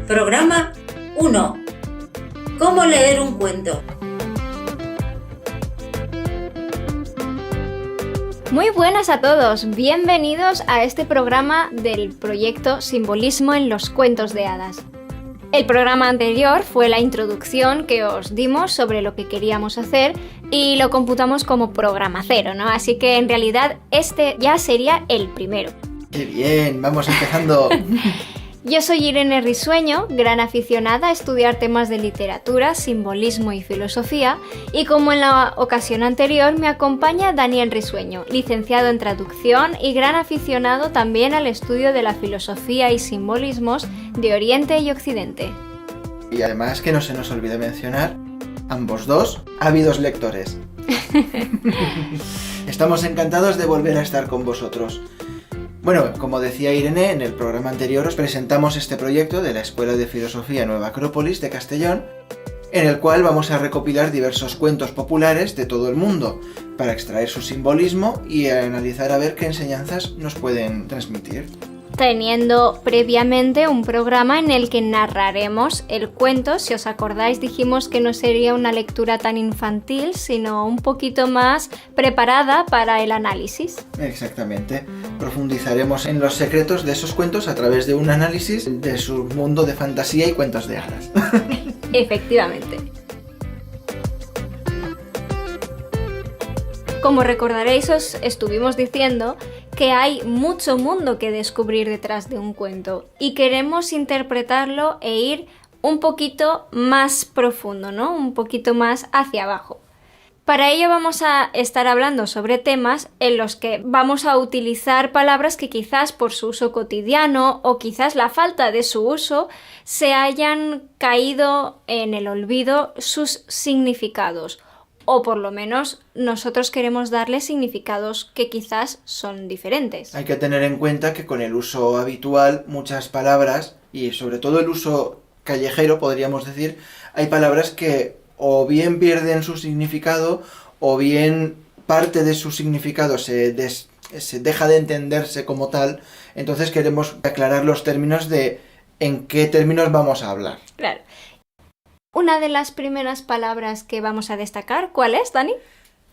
Programa 1. ¿Cómo leer un cuento? Muy buenas a todos, bienvenidos a este programa del proyecto Simbolismo en los cuentos de hadas. El programa anterior fue la introducción que os dimos sobre lo que queríamos hacer y lo computamos como programa 0, ¿no? Así que en realidad este ya sería el primero. ¡Qué bien! Vamos empezando. Yo soy Irene Risueño, gran aficionada a estudiar temas de literatura, simbolismo y filosofía, y como en la ocasión anterior me acompaña Daniel Risueño, licenciado en traducción y gran aficionado también al estudio de la filosofía y simbolismos de Oriente y Occidente. Y además, que no se nos olvide mencionar, ambos dos, ávidos lectores. Estamos encantados de volver a estar con vosotros. Bueno, como decía Irene, en el programa anterior os presentamos este proyecto de la Escuela de Filosofía Nueva Acrópolis de Castellón, en el cual vamos a recopilar diversos cuentos populares de todo el mundo, para extraer su simbolismo y analizar a ver qué enseñanzas nos pueden transmitir. Teniendo previamente un programa en el que narraremos el cuento. Si os acordáis, dijimos que no sería una lectura tan infantil, sino un poquito más preparada para el análisis. Exactamente. Profundizaremos en los secretos de esos cuentos a través de un análisis de su mundo de fantasía y cuentos de hadas. Efectivamente. Como recordaréis, os estuvimos diciendo que hay mucho mundo que descubrir detrás de un cuento y queremos interpretarlo e ir un poquito más profundo, ¿no? Un poquito más hacia abajo. Para ello vamos a estar hablando sobre temas en los que vamos a utilizar palabras que quizás por su uso cotidiano o quizás la falta de su uso se hayan caído en el olvido sus significados. O por lo menos nosotros queremos darle significados que quizás son diferentes. Hay que tener en cuenta que con el uso habitual, muchas palabras, y sobre todo el uso callejero, podríamos decir, hay palabras que o bien pierden su significado, o bien parte de su significado se deja de entenderse como tal. Entonces queremos aclarar los términos de en qué términos vamos a hablar. Claro. Una de las primeras palabras que vamos a destacar, ¿cuál es, Dani?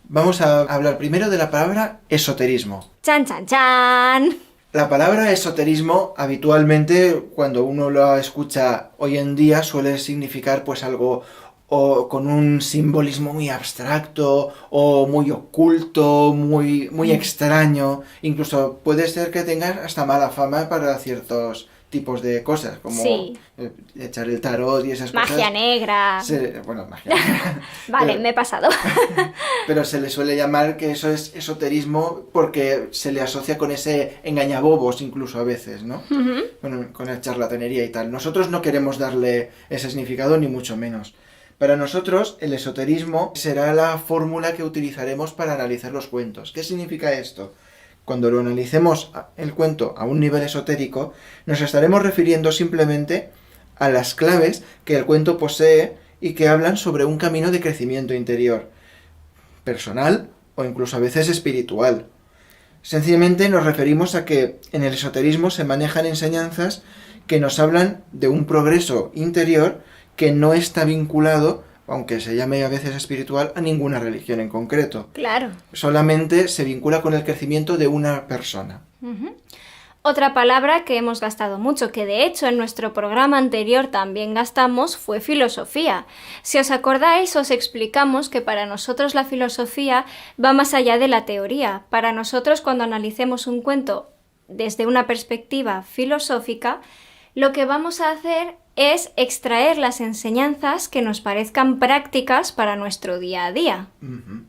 Vamos a hablar primero de la palabra esoterismo. ¡Chan, chan, chan! La palabra esoterismo, habitualmente, cuando uno la escucha hoy en día, suele significar pues algo o con un simbolismo muy abstracto, o muy oculto, muy extraño. Incluso puede ser que tenga hasta mala fama para ciertos tipos de cosas, como sí. Echar el tarot y esas magia cosas. Negra. Bueno, magia negra. Vale, me he pasado. Pero se le suele llamar que eso es esoterismo porque se le asocia con ese engañabobos incluso a veces, ¿no? Uh-huh. Bueno, con la charlatanería y tal. Nosotros no queremos darle ese significado ni mucho menos. Para nosotros, el esoterismo será la fórmula que utilizaremos para analizar los cuentos. ¿Qué significa esto? Cuando lo analicemos el cuento a un nivel esotérico, nos estaremos refiriendo simplemente a las claves que el cuento posee y que hablan sobre un camino de crecimiento interior, personal o incluso a veces espiritual. Sencillamente nos referimos a que en el esoterismo se manejan enseñanzas que nos hablan de un progreso interior que no está vinculado, aunque se llame a veces espiritual, a ninguna religión en concreto. Claro. Solamente se vincula con el crecimiento de una persona. Uh-huh. Otra palabra que hemos gastado mucho, que de hecho en nuestro programa anterior también gastamos, fue filosofía. Si os acordáis, os explicamos que para nosotros la filosofía va más allá de la teoría. Para nosotros, cuando analicemos un cuento desde una perspectiva filosófica, lo que vamos a hacer es extraer las enseñanzas que nos parezcan prácticas para nuestro día a día. Uh-huh.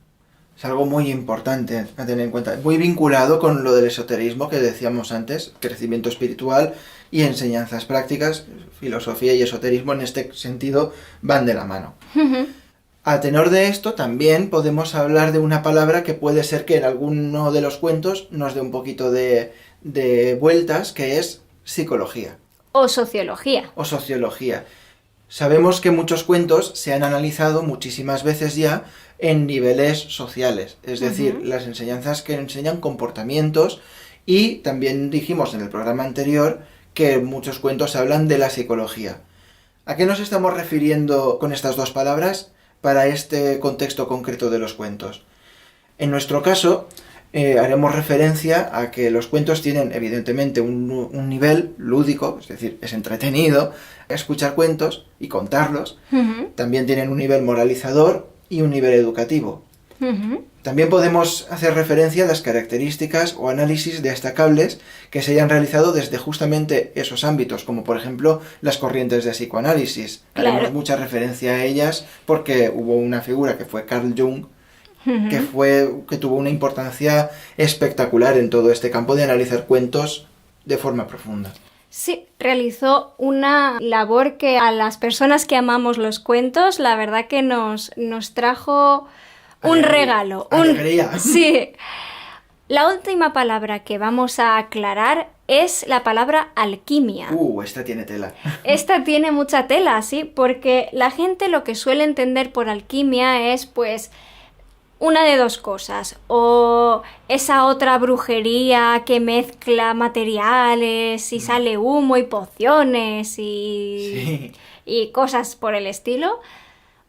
Es algo muy importante a tener en cuenta, muy vinculado con lo del esoterismo que decíamos antes, crecimiento espiritual y enseñanzas prácticas. Filosofía y esoterismo en este sentido van de la mano. Uh-huh. A tenor de esto también podemos hablar de una palabra que puede ser que en alguno de los cuentos nos dé un poquito de vueltas, que es psicología. O sociología. O sociología. Sabemos que muchos cuentos se han analizado muchísimas veces ya en niveles sociales, es decir, Uh-huh. las enseñanzas que enseñan comportamientos, y también dijimos en el programa anterior que muchos cuentos hablan de la psicología. ¿A qué nos estamos refiriendo con estas dos palabras para este contexto concreto de los cuentos? En nuestro caso, haremos referencia a que los cuentos tienen evidentemente un nivel lúdico, es decir, es entretenido escuchar cuentos y contarlos. También tienen un nivel moralizador y un nivel educativo. También podemos hacer referencia a las características o análisis destacables que se hayan realizado desde justamente esos ámbitos, como por ejemplo las corrientes de psicoanálisis. Claro. Haremos mucha referencia a ellas porque hubo una figura que fue Carl Jung, que tuvo una importancia espectacular en todo este campo de analizar cuentos de forma profunda. Sí, realizó una labor que a las personas que amamos los cuentos, la verdad que nos trajo un regalo. Alegría. Sí. La última palabra que vamos a aclarar es la palabra alquimia. Esta tiene tela. Esta tiene mucha tela, sí, porque la gente lo que suele entender por alquimia es, pues, una de dos cosas, o esa otra brujería que mezcla materiales y sale humo y pociones y cosas por el estilo,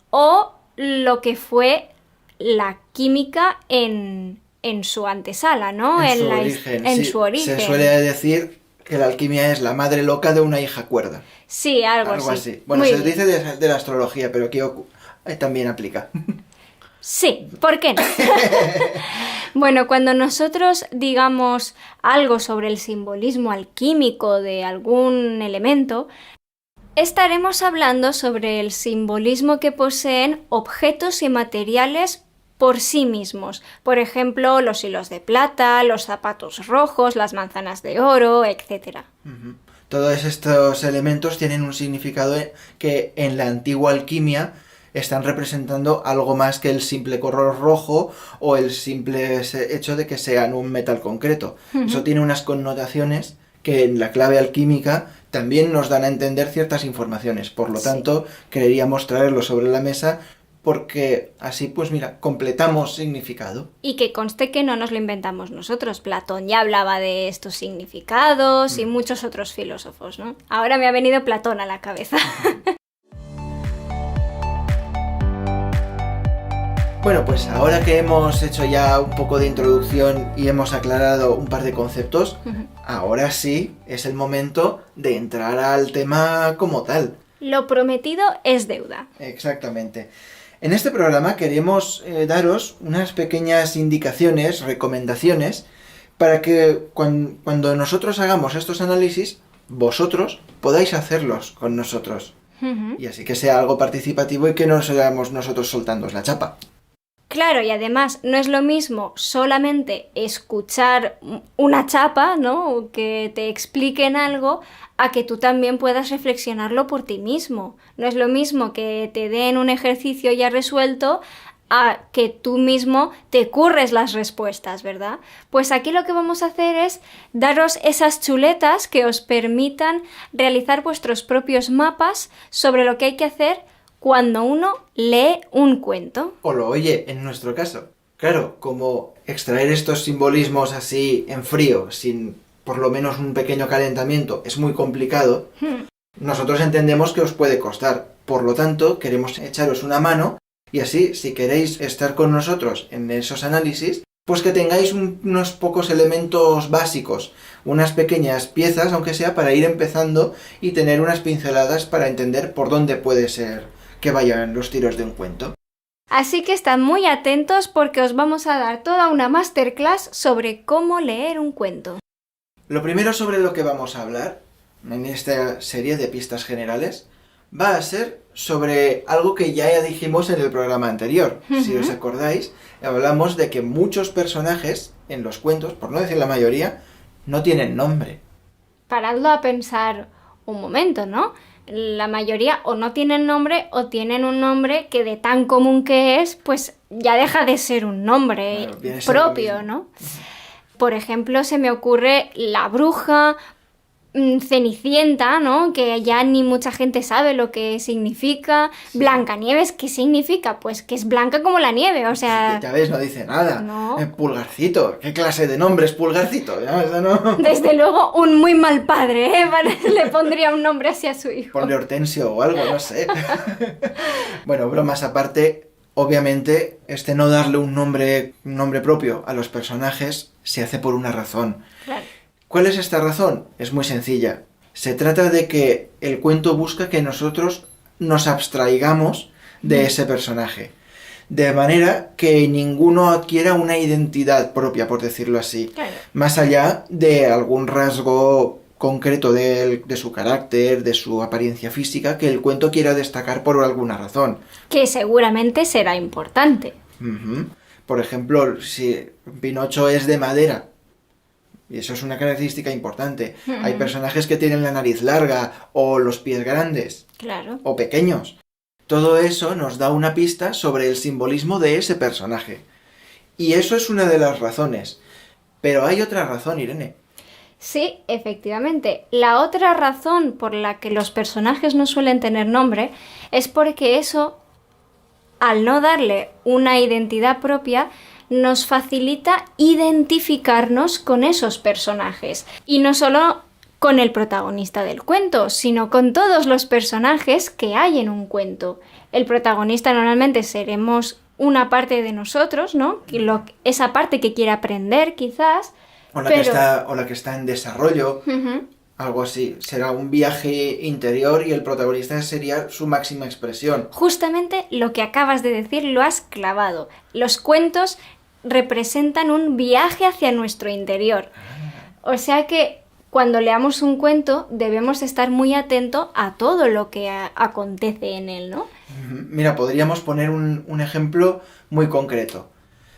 o lo que fue la química en su antesala, ¿no? En su origen. Se suele decir que la alquimia es la madre loca de una hija cuerda. Sí, algo así. Bueno, Muy se bien. dice de la astrología, pero aquí también aplica. Sí, ¿por qué no? Bueno, cuando nosotros digamos algo sobre el simbolismo alquímico de algún elemento, estaremos hablando sobre el simbolismo que poseen objetos y materiales por sí mismos. Por ejemplo, los hilos de plata, los zapatos rojos, las manzanas de oro, etc. Todos estos elementos tienen un significado que en la antigua alquimia están representando algo más que el simple color rojo o el simple hecho de que sean un metal concreto. Eso tiene unas connotaciones que en la clave alquímica también nos dan a entender ciertas informaciones. Por lo tanto, queríamos traerlo sobre la mesa porque así, pues mira, completamos significado. Y que conste que no nos lo inventamos nosotros. Platón ya hablaba de estos significados y muchos otros filósofos, ¿no? Ahora me ha venido Platón a la cabeza. Bueno, pues ahora que hemos hecho ya un poco de introducción y hemos aclarado un par de conceptos, ahora sí es el momento de entrar al tema como tal. Lo prometido es deuda. Exactamente. En este programa queremos daros unas pequeñas indicaciones, recomendaciones, para que cuando nosotros hagamos estos análisis, vosotros podáis hacerlos con nosotros. Y así que sea algo participativo y que no seamos nosotros soltándoos la chapa. Claro, y además no es lo mismo solamente escuchar una chapa, ¿no? Que te expliquen algo, a que tú también puedas reflexionarlo por ti mismo. No es lo mismo que te den un ejercicio ya resuelto a que tú mismo te curres las respuestas, ¿verdad? Pues aquí lo que vamos a hacer es daros esas chuletas que os permitan realizar vuestros propios mapas sobre lo que hay que hacer cuando uno lee un cuento. O lo oye, en nuestro caso. Claro, como extraer estos simbolismos así en frío, sin por lo menos un pequeño calentamiento, es muy complicado, nosotros entendemos que os puede costar. Por lo tanto, queremos echaros una mano y así, si queréis estar con nosotros en esos análisis, pues que tengáis unos pocos elementos básicos, unas pequeñas piezas, aunque sea, para ir empezando y tener unas pinceladas para entender por dónde puede ser que vayan los tiros de un cuento. Así que estad muy atentos porque os vamos a dar toda una masterclass sobre cómo leer un cuento. Lo primero sobre lo que vamos a hablar en esta serie de pistas generales va a ser sobre algo que ya dijimos en el programa anterior. Si os acordáis, hablamos de que muchos personajes en los cuentos, por no decir la mayoría, no tienen nombre. Paradlo a pensar un momento, ¿no? La mayoría o no tienen nombre o tienen un nombre que de tan común que es, pues ya deja de ser un nombre propio, ¿no? Por ejemplo, se me ocurre la bruja, Cenicienta, ¿no? Que ya ni mucha gente sabe lo que significa. Blancanieves, ¿qué significa? Pues que es blanca como la nieve, o sea... Ya ves, no dice nada. No. Pulgarcito, ¿qué clase de nombre es Pulgarcito? Ya, eso no. Desde luego, un muy mal padre, ¿eh? Le pondría un nombre así a su hijo. Ponle Hortensio o algo, no sé. Bueno, bromas aparte, obviamente, no darle un nombre propio a los personajes se hace por una razón. Claro. ¿Cuál es esta razón? Es muy sencilla. Se trata de que el cuento busca que nosotros nos abstraigamos de ese personaje, de manera que ninguno adquiera una identidad propia, por decirlo así, Claro. más allá de algún rasgo concreto de su carácter, de su apariencia física, que el cuento quiera destacar por alguna razón. Que seguramente será importante. Ujú. Por ejemplo, si Pinocho es de madera, y eso es una característica importante. Hay personajes que tienen la nariz larga, o los pies grandes, Claro. o pequeños. Todo eso nos da una pista sobre el simbolismo de ese personaje. Y eso es una de las razones. Pero hay otra razón, Irene. Sí, efectivamente. La otra razón por la que los personajes no suelen tener nombre es porque eso, al no darle una identidad propia, nos facilita identificarnos con esos personajes. Y no solo con el protagonista del cuento, sino con todos los personajes que hay en un cuento. El protagonista normalmente seremos una parte de nosotros, ¿no? Esa parte que quiere aprender, quizás. O la que está en desarrollo, Uh-huh. algo así. Será un viaje interior y el protagonista sería su máxima expresión. Justamente lo que acabas de decir lo has clavado. Los cuentos representan un viaje hacia nuestro interior. O sea que cuando leamos un cuento debemos estar muy atentos a todo lo que acontece en él, ¿no? Mira, podríamos poner un ejemplo muy concreto.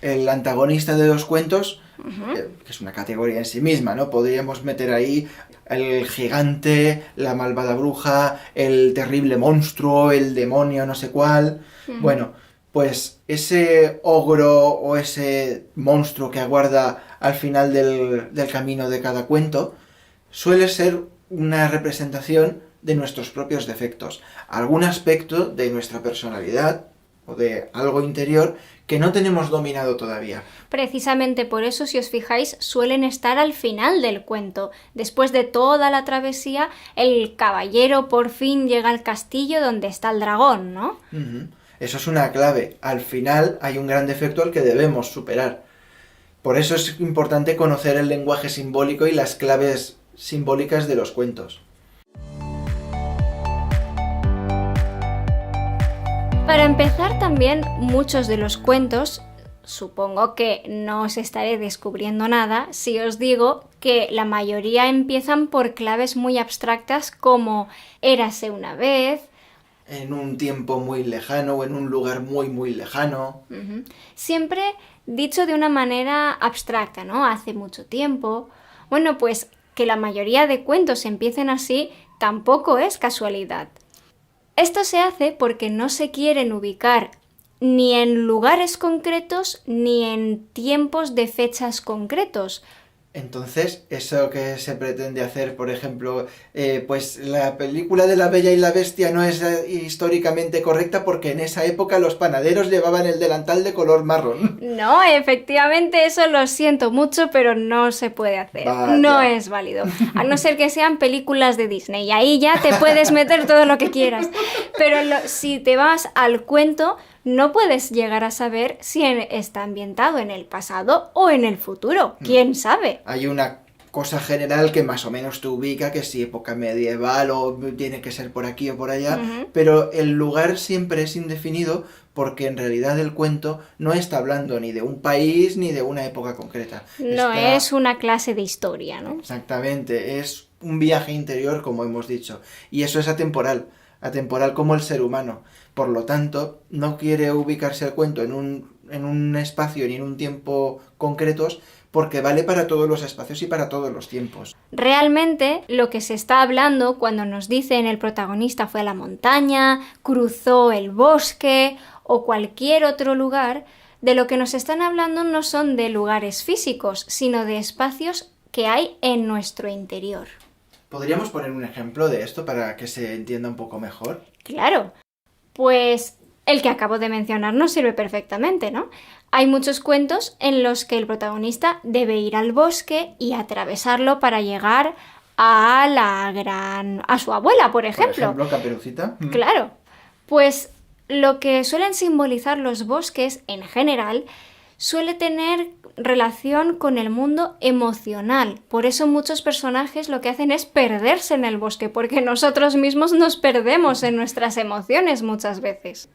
El antagonista de los cuentos, que es una categoría en sí misma, ¿no? Podríamos meter ahí el gigante, la malvada bruja, el terrible monstruo, el demonio, no sé cuál. Bueno, pues ese ogro o ese monstruo que aguarda al final del camino de cada cuento suele ser una representación de nuestros propios defectos, algún aspecto de nuestra personalidad o de algo interior que no tenemos dominado todavía. Precisamente por eso, si os fijáis, suelen estar al final del cuento. Después de toda la travesía, el caballero por fin llega al castillo donde está el dragón, ¿no? Uh-huh. Eso es una clave. Al final hay un gran defecto al que debemos superar. Por eso es importante conocer el lenguaje simbólico y las claves simbólicas de los cuentos. Para empezar, también muchos de los cuentos, supongo que no os estaré descubriendo nada si os digo que la mayoría empiezan por claves muy abstractas como érase una vez. En un tiempo muy lejano o en un lugar muy muy lejano. Uh-huh. Siempre dicho de una manera abstracta, ¿no? Hace mucho tiempo. Bueno, pues que la mayoría de cuentos empiecen así tampoco es casualidad. Esto se hace porque no se quieren ubicar ni en lugares concretos ni en tiempos de fechas concretos. Entonces, eso que se pretende hacer, por ejemplo, pues la película de La Bella y la Bestia no es históricamente correcta porque en esa época los panaderos llevaban el delantal de color marrón. No, efectivamente, eso lo siento mucho, pero no se puede hacer. Vaya. No es válido. A no ser que sean películas de Disney. Y ahí ya te puedes meter todo lo que quieras. Pero si te vas al cuento, no puedes llegar a saber si está ambientado en el pasado o en el futuro. ¿Quién sabe? Hay una cosa general que más o menos te ubica, que si época medieval o tiene que ser por aquí o por allá, pero el lugar siempre es indefinido porque en realidad el cuento no está hablando ni de un país ni de una época concreta. No es una clase de historia, ¿no? Exactamente, es un viaje interior, como hemos dicho, y eso es atemporal como el ser humano. Por lo tanto, no quiere ubicarse el cuento en un espacio ni en un tiempo concretos, porque vale para todos los espacios y para todos los tiempos. Realmente, lo que se está hablando cuando nos dicen el protagonista fue a la montaña, cruzó el bosque o cualquier otro lugar, de lo que nos están hablando no son de lugares físicos, sino de espacios que hay en nuestro interior. ¿Podríamos poner un ejemplo de esto para que se entienda un poco mejor? Claro, pues el que acabo de mencionar nos sirve perfectamente, ¿no? Hay muchos cuentos en los que el protagonista debe ir al bosque y atravesarlo para llegar a su abuela, por ejemplo. Por ejemplo, Caperucita. Claro. Pues lo que suelen simbolizar los bosques en general suele tener relación con el mundo emocional. Por eso muchos personajes lo que hacen es perderse en el bosque, porque nosotros mismos nos perdemos en nuestras emociones muchas veces.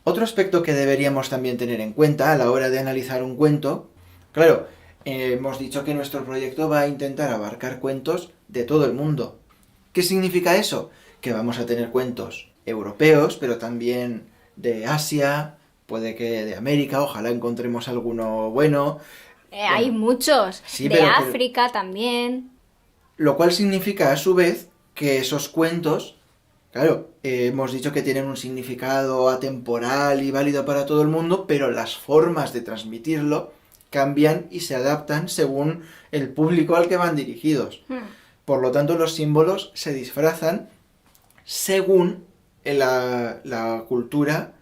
Otro aspecto que deberíamos también tener en cuenta a la hora de analizar un cuento, claro, hemos dicho que nuestro proyecto va a intentar abarcar cuentos de todo el mundo. ¿Qué significa eso? Que vamos a tener cuentos europeos, pero también de Asia, puede que de América, ojalá encontremos alguno bueno. Hay muchos, sí, de África también. Lo cual significa a su vez que esos cuentos, claro, hemos dicho que tienen un significado atemporal y válido para todo el mundo, pero las formas de transmitirlo cambian y se adaptan según el público al que van dirigidos. Por lo tanto, los símbolos se disfrazan según la cultura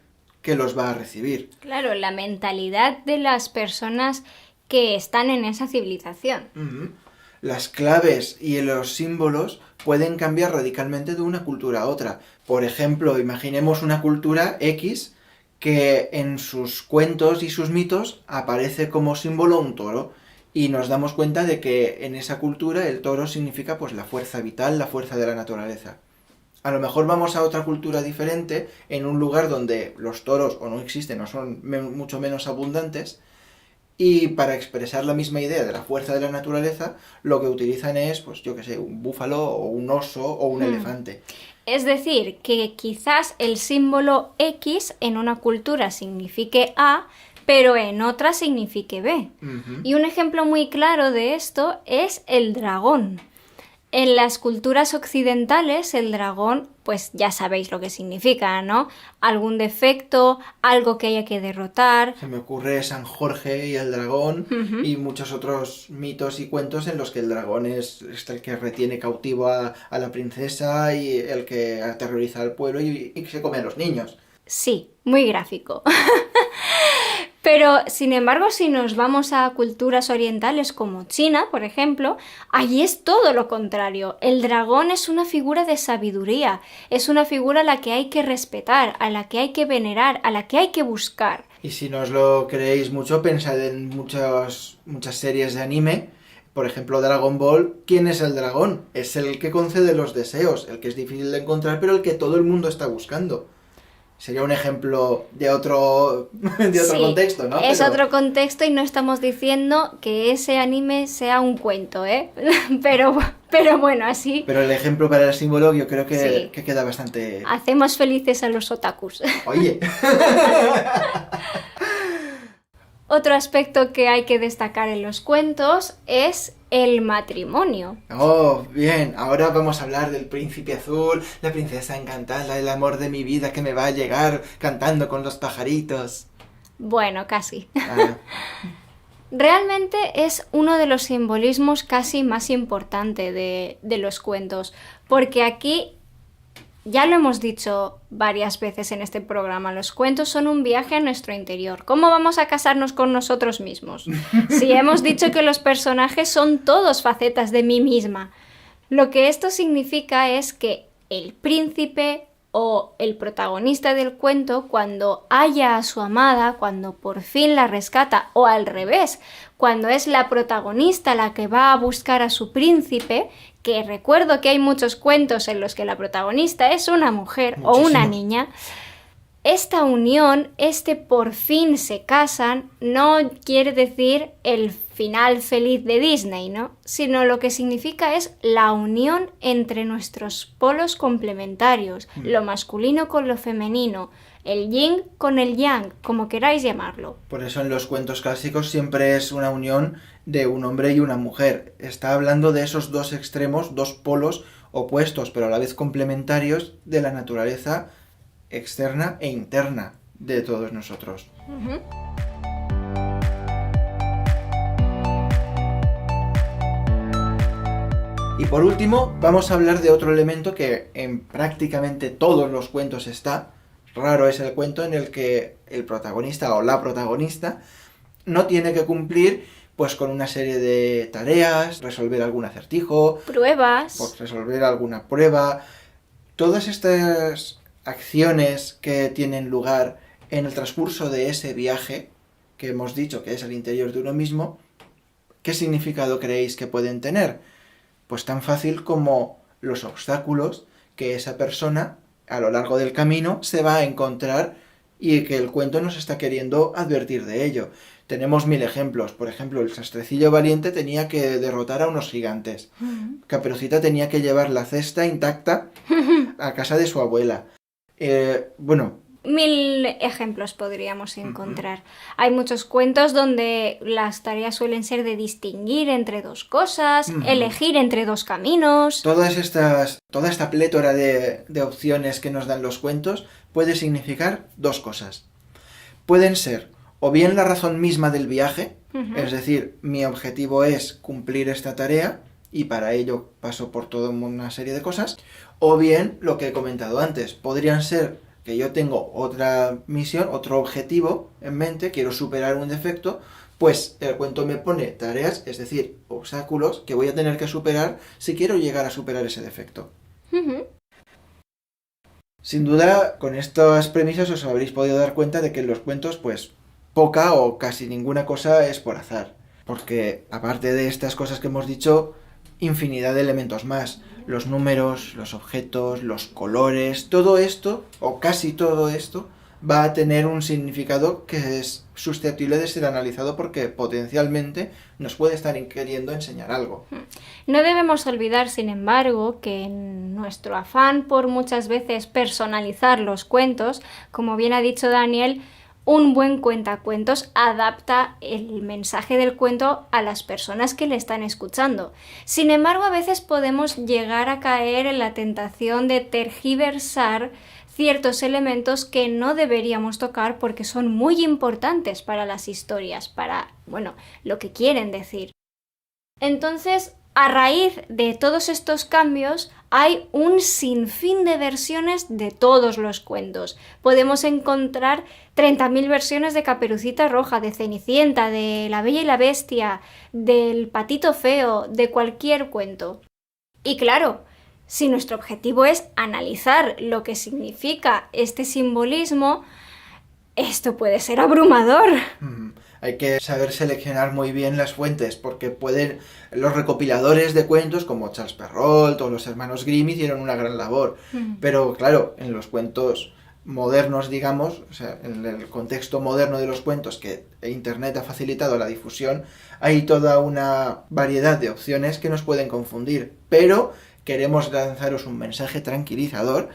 que los va a recibir. Claro, la mentalidad de las personas que están en esa civilización. Las claves y los símbolos pueden cambiar radicalmente de una cultura a otra. Por ejemplo, imaginemos una cultura X que en sus cuentos y sus mitos aparece como símbolo un toro. Y nos damos cuenta de que en esa cultura el toro significa pues la fuerza vital, la fuerza de la naturaleza. A lo mejor vamos a otra cultura diferente, en un lugar donde los toros o no existen o son mucho menos abundantes, y para expresar la misma idea de la fuerza de la naturaleza, lo que utilizan es, pues yo qué sé, un búfalo o un oso o un elefante. Es decir, que quizás el símbolo X en una cultura signifique A, pero en otra signifique B. Y un ejemplo muy claro de esto es el dragón. En las culturas occidentales, el dragón, pues ya sabéis lo que significa, ¿no? Algún defecto, algo que haya que derrotar. Se me ocurre San Jorge y el dragón y muchos otros mitos y cuentos en los que el dragón es el que retiene cautivo a la princesa y el que aterroriza al pueblo y se come a los niños. Sí, muy gráfico. Pero, sin embargo, si nos vamos a culturas orientales como China, por ejemplo, allí es todo lo contrario. El dragón es una figura de sabiduría, es una figura a la que hay que respetar, a la que hay que venerar, a la que hay que buscar. Y si no os lo creéis mucho, pensad en muchas series de anime. Por ejemplo, Dragon Ball. ¿Quién es el dragón? Es el que concede los deseos, el que es difícil de encontrar, pero el que todo el mundo está buscando. Sería un ejemplo de otro contexto, ¿no? Es otro contexto y no estamos diciendo que ese anime sea un cuento, ¿eh? pero bueno, así... Pero el ejemplo para el símbolo yo creo que queda bastante... Hacemos felices a los otakus. Oye. Otro aspecto que hay que destacar en los cuentos es el matrimonio. Oh, bien, ahora vamos a hablar del príncipe azul, la princesa encantada, el amor de mi vida que me va a llegar cantando con los pajaritos. Bueno, casi. Realmente es uno de los simbolismos casi más importantes de los cuentos, porque aquí, ya lo hemos dicho varias veces en este programa, los cuentos son un viaje a nuestro interior. ¿Cómo vamos a casarnos con nosotros mismos? Si hemos dicho que los personajes son todos facetas de mí misma. Lo que esto significa es que el príncipe o el protagonista del cuento, cuando halla a su amada, cuando por fin la rescata, o al revés, cuando es la protagonista la que va a buscar a su príncipe, que recuerdo que hay muchos cuentos en los que la protagonista es una mujer o una niña, esta unión, por fin se casan, no quiere decir el final feliz de Disney, ¿no? Sino lo que significa es la unión entre nuestros polos complementarios, lo masculino con lo femenino, el yin con el yang, como queráis llamarlo. Por eso en los cuentos clásicos siempre es una unión de un hombre y una mujer. Está hablando de esos dos extremos, dos polos opuestos, pero a la vez complementarios de la naturaleza externa e interna de todos nosotros. Y por último, vamos a hablar de otro elemento que en prácticamente todos los cuentos está. Raro es el cuento en el que el protagonista o la protagonista no tiene que cumplir pues con una serie de tareas, resolver algún acertijo, Pruebas. pues, resolver alguna prueba. Todas estas acciones que tienen lugar en el transcurso de ese viaje que hemos dicho que es el interior de uno mismo, ¿qué significado creéis que pueden tener? Pues tan fácil como los obstáculos que esa persona a lo largo del camino se va a encontrar y que el cuento nos está queriendo advertir de ello. Tenemos 1000 ejemplos. Por ejemplo, el sastrecillo valiente tenía que derrotar a unos gigantes. Caperucita tenía que llevar la cesta intacta a casa de su abuela. Bueno, 1000 ejemplos podríamos encontrar. Hay muchos cuentos donde las tareas suelen ser de distinguir entre dos cosas, elegir entre dos caminos. toda esta plétora de opciones que nos dan los cuentos puede significar dos cosas. Pueden ser o bien la razón misma del viaje, es decir, mi objetivo es cumplir esta tarea y para ello paso por toda una serie de cosas, o bien lo que he comentado antes, podrían ser que yo tengo otra misión, otro objetivo en mente, quiero superar un defecto, pues el cuento me pone tareas, es decir, obstáculos que voy a tener que superar si quiero llegar a superar ese defecto. Sin duda, con estas premisas os habréis podido dar cuenta de que en los cuentos, pues, poca o casi ninguna cosa es por azar. Porque, aparte de estas cosas que hemos dicho, infinidad de elementos más. Los números, los objetos, los colores, todo esto, o casi todo esto, va a tener un significado que es susceptible de ser analizado porque potencialmente nos puede estar queriendo enseñar algo. No debemos olvidar, sin embargo, que en nuestro afán por muchas veces personalizar los cuentos, como bien ha dicho Daniel, un buen cuentacuentos adapta el mensaje del cuento a las personas que le están escuchando. Sin embargo, a veces podemos llegar a caer en la tentación de tergiversar ciertos elementos que no deberíamos tocar porque son muy importantes para las historias, para, lo que quieren decir. Entonces, a raíz de todos estos cambios, hay un sinfín de versiones de todos los cuentos. Podemos encontrar 30.000 versiones de Caperucita Roja, de Cenicienta, de La Bella y la Bestia, del Patito Feo, de cualquier cuento. Y claro, si nuestro objetivo es analizar lo que significa este simbolismo, esto puede ser abrumador. Hay que saber seleccionar muy bien las fuentes, porque los recopiladores de cuentos como Charles Perrault o los hermanos Grimm hicieron una gran labor. Pero claro, en los cuentos modernos, digamos, o sea, en el contexto moderno de los cuentos que Internet ha facilitado la difusión, hay toda una variedad de opciones que nos pueden confundir. Pero queremos lanzaros un mensaje tranquilizador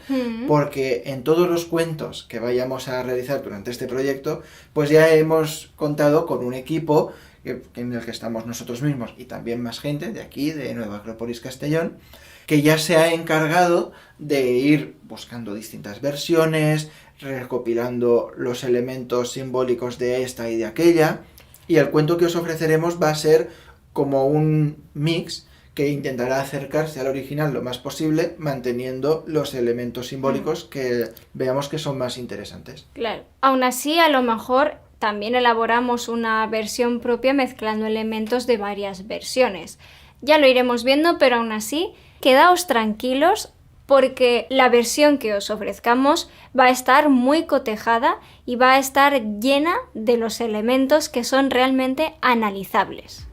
porque en todos los cuentos que vayamos a realizar durante este proyecto, pues ya hemos contado con un equipo en el que estamos nosotros mismos y también más gente de aquí, de Nueva Acrópolis Castellón, que ya se ha encargado de ir buscando distintas versiones, recopilando los elementos simbólicos de esta y de aquella, y el cuento que os ofreceremos va a ser como un mix que intentará acercarse al original lo más posible, manteniendo los elementos simbólicos que veamos que son más interesantes. Claro. Aún así, a lo mejor también elaboramos una versión propia mezclando elementos de varias versiones. Ya lo iremos viendo, pero aún así, quedaos tranquilos porque la versión que os ofrezcamos va a estar muy cotejada y va a estar llena de los elementos que son realmente analizables.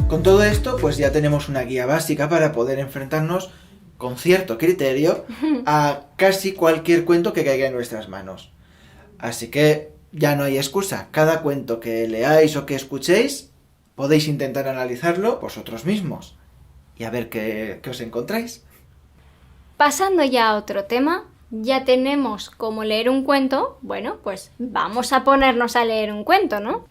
Con todo esto, pues ya tenemos una guía básica para poder enfrentarnos con cierto criterio a casi cualquier cuento que caiga en nuestras manos. Así que ya no hay excusa. Cada cuento que leáis o que escuchéis, podéis intentar analizarlo vosotros mismos y a ver qué os encontráis. Pasando ya a otro tema, ya tenemos cómo leer un cuento. Bueno, pues vamos a ponernos a leer un cuento, ¿no?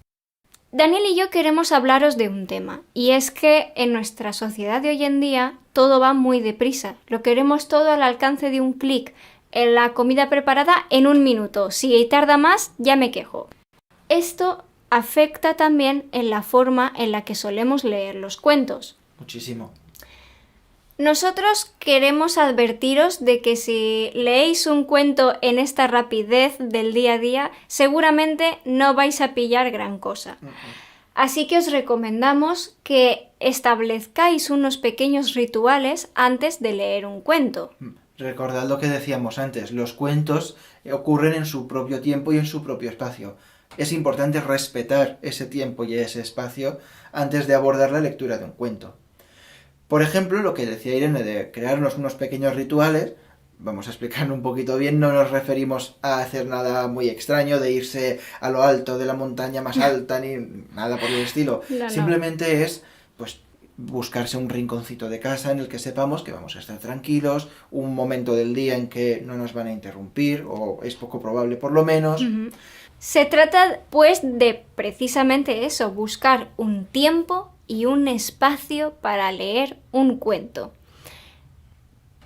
Daniel y yo queremos hablaros de un tema, y es que en nuestra sociedad de hoy en día todo va muy deprisa, lo queremos todo al alcance de un clic, la comida preparada en 1 minuto, si tarda más ya me quejo. Esto afecta también en la forma en la que solemos leer los cuentos. Muchísimo. Nosotros queremos advertiros de que si leéis un cuento en esta rapidez del día a día, seguramente no vais a pillar gran cosa. Así que os recomendamos que establezcáis unos pequeños rituales antes de leer un cuento. Recordad lo que decíamos antes, los cuentos ocurren en su propio tiempo y en su propio espacio. Es importante respetar ese tiempo y ese espacio antes de abordar la lectura de un cuento. Por ejemplo, lo que decía Irene de crearnos unos pequeños rituales, vamos a explicarlo un poquito bien, no nos referimos a hacer nada muy extraño, de irse a lo alto de la montaña más alta, ni nada por el estilo. No. Simplemente es, pues, buscarse un rinconcito de casa en el que sepamos que vamos a estar tranquilos, un momento del día en que no nos van a interrumpir, o es poco probable por lo menos. Se trata, pues, de precisamente eso, buscar un tiempo y un espacio para leer un cuento.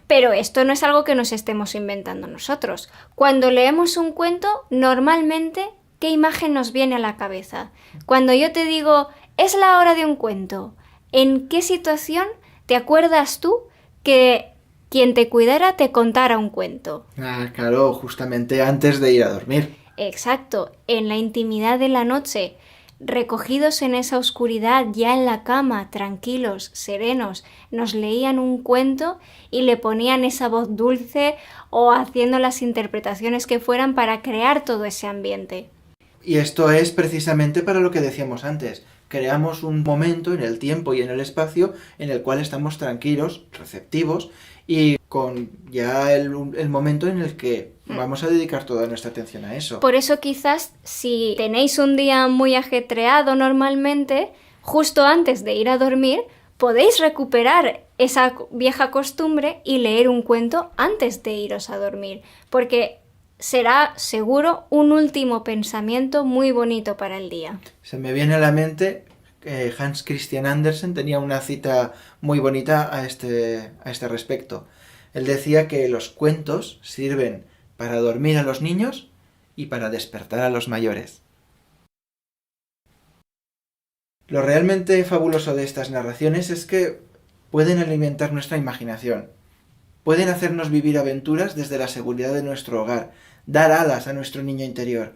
Pero esto no es algo que nos estemos inventando nosotros. Cuando leemos un cuento, normalmente, ¿qué imagen nos viene a la cabeza? Cuando yo te digo, es la hora de un cuento, ¿en qué situación te acuerdas tú que quien te cuidara te contara un cuento? Ah, claro, justamente antes de ir a dormir. Exacto, en la intimidad de la noche, recogidos en esa oscuridad, ya en la cama, tranquilos, serenos, nos leían un cuento y le ponían esa voz dulce o haciendo las interpretaciones que fueran para crear todo ese ambiente. Y esto es precisamente para lo que decíamos antes. Creamos un momento en el tiempo y en el espacio en el cual estamos tranquilos, receptivos y con ya el momento en el que vamos a dedicar toda nuestra atención a eso. Por eso quizás si tenéis un día muy ajetreado normalmente, justo antes de ir a dormir, podéis recuperar esa vieja costumbre y leer un cuento antes de iros a dormir, porque será seguro un último pensamiento muy bonito para el día. Se me viene a la mente que Hans Christian Andersen tenía una cita muy bonita a este respecto. Él decía que los cuentos sirven para dormir a los niños y para despertar a los mayores. Lo realmente fabuloso de estas narraciones es que pueden alimentar nuestra imaginación, pueden hacernos vivir aventuras desde la seguridad de nuestro hogar, dar alas a nuestro niño interior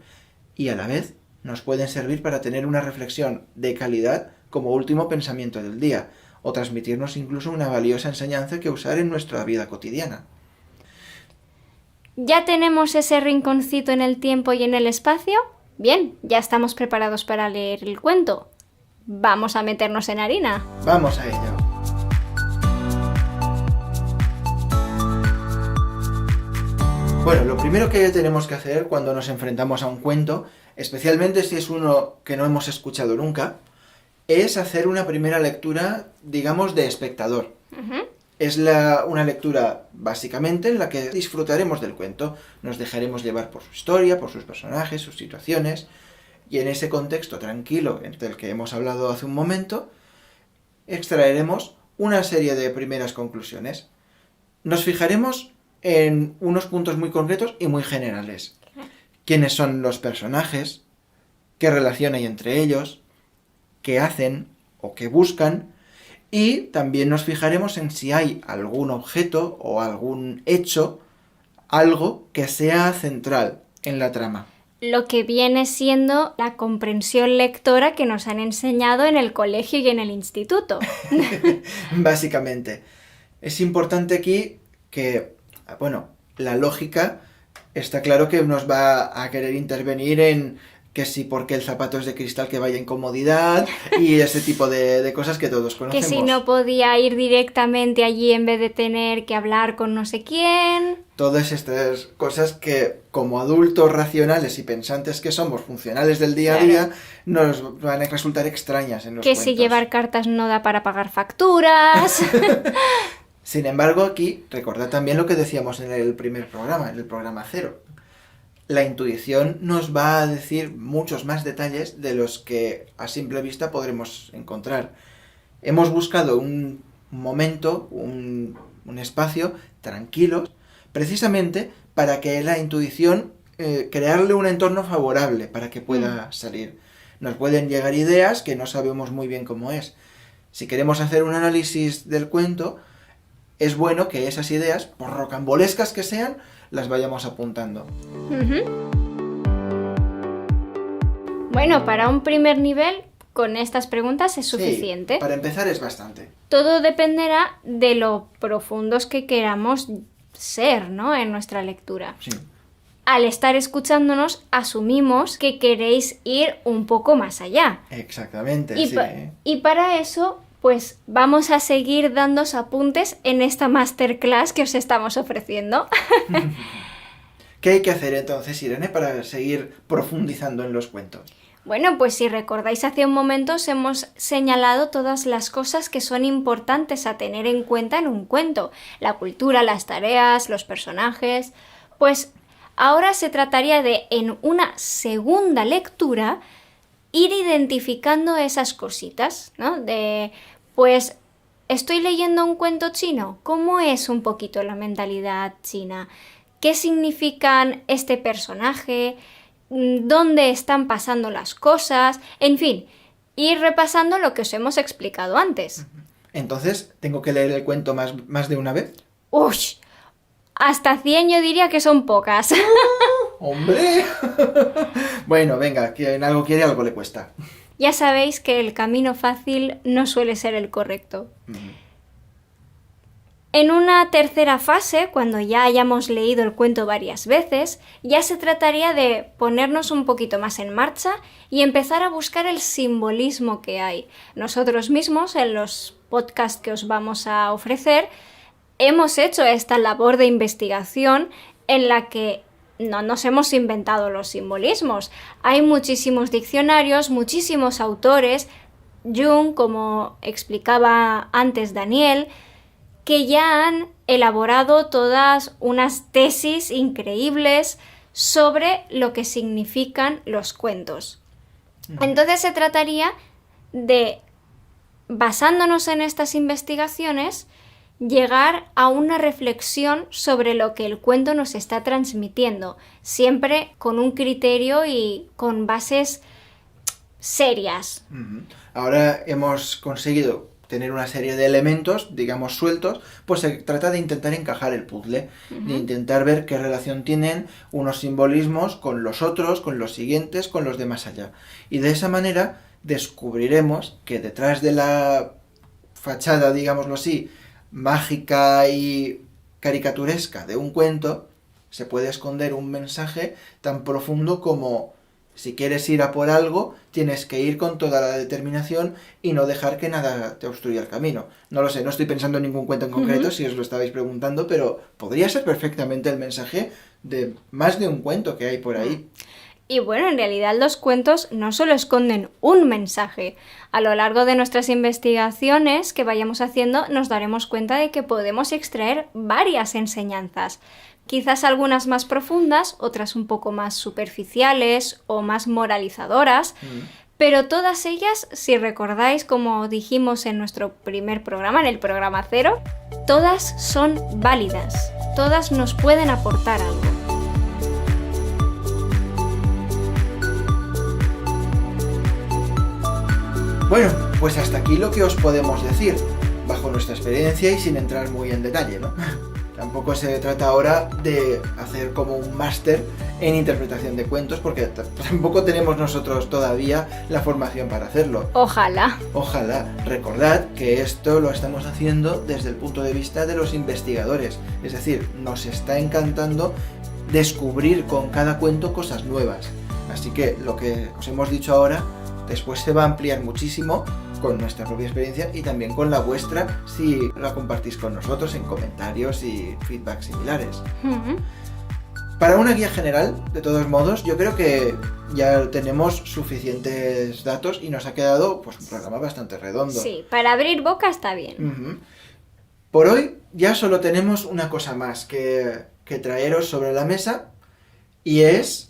y a la vez nos pueden servir para tener una reflexión de calidad como último pensamiento del día o transmitirnos incluso una valiosa enseñanza que usar en nuestra vida cotidiana. ¿Ya tenemos ese rinconcito en el tiempo y en el espacio? Bien, ya estamos preparados para leer el cuento. Vamos a meternos en harina. Vamos a ello. Bueno, lo primero que tenemos que hacer cuando nos enfrentamos a un cuento, especialmente si es uno que no hemos escuchado nunca, es hacer una primera lectura, digamos, de espectador. Es una lectura, básicamente, en la que disfrutaremos del cuento. Nos dejaremos llevar por su historia, por sus personajes, sus situaciones, y en ese contexto tranquilo del que hemos hablado hace un momento, extraeremos una serie de primeras conclusiones. Nos fijaremos en unos puntos muy concretos y muy generales. ¿Quiénes son los personajes? ¿Qué relación hay entre ellos? ¿Qué hacen o qué buscan? Y también nos fijaremos en si hay algún objeto o algún hecho, algo que sea central en la trama. Lo que viene siendo la comprensión lectora que nos han enseñado en el colegio y en el instituto. Básicamente. Es importante aquí que, bueno, la lógica está claro que nos va a querer intervenir en que sí, porque el zapato es de cristal que vaya en comodidad y ese tipo de cosas que todos conocemos. Que si no podía ir directamente allí en vez de tener que hablar con no sé quién. Todas estas cosas que, como adultos racionales y pensantes que somos, funcionales del día a día, nos van a resultar extrañas en los que cuentos. si llevar cartas no da para pagar facturas. Sin embargo, aquí, recordad también lo que decíamos en el primer programa, en el programa 0. La intuición nos va a decir muchos más detalles de los que a simple vista podremos encontrar. Hemos buscado un momento, un espacio tranquilo, precisamente para que la intuición, crearle un entorno favorable para que pueda salir. nos pueden llegar ideas que no sabemos muy bien cómo es. Si queremos hacer un análisis del cuento, es bueno que esas ideas, por rocambolescas que sean, las vayamos apuntando. Bueno, para un primer nivel, con estas preguntas es suficiente. Sí, para empezar es bastante. Todo dependerá de lo profundos que queramos ser, ¿no?, en nuestra lectura. Sí. Al estar escuchándonos, asumimos que queréis ir un poco más allá. Exactamente, Y, sí. y para eso, pues vamos a seguir dándos apuntes en esta masterclass que os estamos ofreciendo. ¿Qué hay que hacer entonces, Irene, para seguir profundizando en los cuentos? Bueno, pues si recordáis hace un momento os hemos señalado todas las cosas que son importantes a tener en cuenta en un cuento. La cultura, las tareas, los personajes. Pues ahora se trataría de, en una segunda lectura, ir identificando esas cositas, ¿no? Pues, estoy leyendo un cuento chino. ¿Cómo es un poquito la mentalidad china? ¿Qué significan este personaje? ¿Dónde están pasando las cosas? En fin, ir repasando lo que os hemos explicado antes. Entonces, ¿tengo que leer el cuento más de una vez? ¡Uy! Hasta 100 yo diría que son pocas. ¡Hombre! Bueno, venga, quien algo quiere, algo le cuesta. Ya sabéis que el camino fácil no suele ser el correcto. En una tercera fase, cuando ya hayamos leído el cuento varias veces, ya se trataría de ponernos un poquito más en marcha y empezar a buscar el simbolismo que hay. Nosotros mismos, en los podcasts que os vamos a ofrecer, hemos hecho esta labor de investigación en la que no nos hemos inventado los simbolismos. Hay muchísimos diccionarios, muchísimos autores, Jung, como explicaba antes Daniel, que ya han elaborado todas unas tesis increíbles sobre lo que significan los cuentos. Entonces se trataría de, basándonos en estas investigaciones, llegar a una reflexión sobre lo que el cuento nos está transmitiendo, siempre con un criterio y con bases serias. Ahora hemos conseguido tener una serie de elementos, digamos, sueltos, pues se trata de intentar encajar el puzzle, de intentar ver qué relación tienen unos simbolismos con los otros, con los siguientes, con los de más allá. Y de esa manera descubriremos que detrás de la fachada, digámoslo así, mágica y caricaturesca de un cuento, se puede esconder un mensaje tan profundo como: si quieres ir a por algo, tienes que ir con toda la determinación y no dejar que nada te obstruya el camino. No lo sé, no estoy pensando en ningún cuento en concreto, si os lo estabais preguntando, pero podría ser perfectamente el mensaje de más de un cuento que hay por ahí. Y bueno, en realidad los cuentos no solo esconden un mensaje. A lo largo de nuestras investigaciones que vayamos haciendo, nos daremos cuenta de que podemos extraer varias enseñanzas. Quizás algunas más profundas, otras un poco más superficiales o más moralizadoras, pero todas ellas, si recordáis, como dijimos en nuestro primer programa, en el programa 0, todas son válidas, todas nos pueden aportar algo. Bueno, pues hasta aquí lo que os podemos decir, bajo nuestra experiencia y sin entrar muy en detalle, ¿no? Tampoco se trata ahora de hacer como un máster en interpretación de cuentos, porque tampoco tenemos nosotros todavía la formación para hacerlo. Ojalá. Ojalá. Recordad que esto lo estamos haciendo desde el punto de vista de los investigadores. Es decir, nos está encantando descubrir con cada cuento cosas nuevas. Así que lo que os hemos dicho ahora, después se va a ampliar muchísimo con nuestra propia experiencia y también con la vuestra si la compartís con nosotros en comentarios y feedback similares. Para una guía general, de todos modos, yo creo que ya tenemos suficientes datos y nos ha quedado pues un programa bastante redondo. Sí, para abrir boca está bien. Por hoy ya solo tenemos una cosa más que traeros sobre la mesa, y es...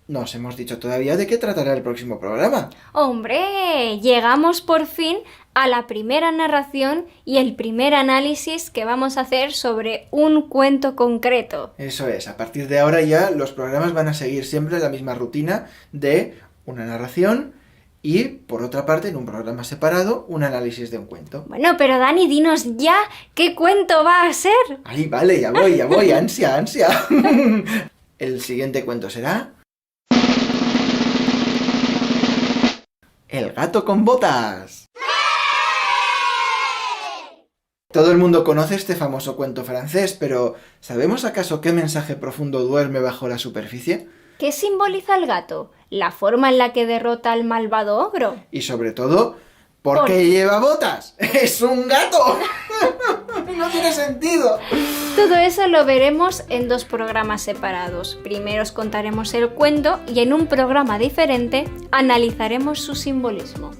No os hemos dicho todavía de qué tratará el próximo programa. ¡Hombre! Llegamos por fin a la primera narración y el primer análisis que vamos a hacer sobre un cuento concreto. Eso es, a partir de ahora ya los programas van a seguir siempre la misma rutina de una narración y, por otra parte, en un programa separado, un análisis de un cuento. Bueno, pero Dani, dinos ya qué cuento va a ser. Ay, vale, ya voy, ansia, ansia. El siguiente cuento será... El gato con botas. Todo el mundo conoce este famoso cuento francés, pero ¿sabemos acaso qué mensaje profundo duerme bajo la superficie? ¿Qué simboliza el gato? ¿La forma en la que derrota al malvado ogro? Y sobre todo, ¿por qué lleva botas? ¡Es un gato! No tiene sentido. Todo eso lo veremos en 2 programas separados. Primero os contaremos el cuento y en un programa diferente analizaremos su simbolismo.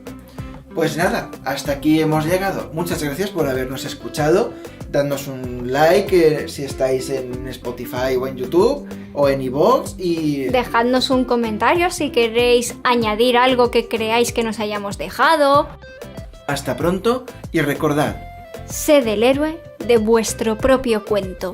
Pues nada, hasta aquí hemos llegado. Muchas gracias por habernos escuchado. Dadnos un like si estáis en Spotify o en YouTube o en iVoox y... Dejadnos un comentario si queréis añadir algo que creáis que nos hayamos dejado. Hasta pronto y recordad... Sed el héroe de vuestro propio cuento.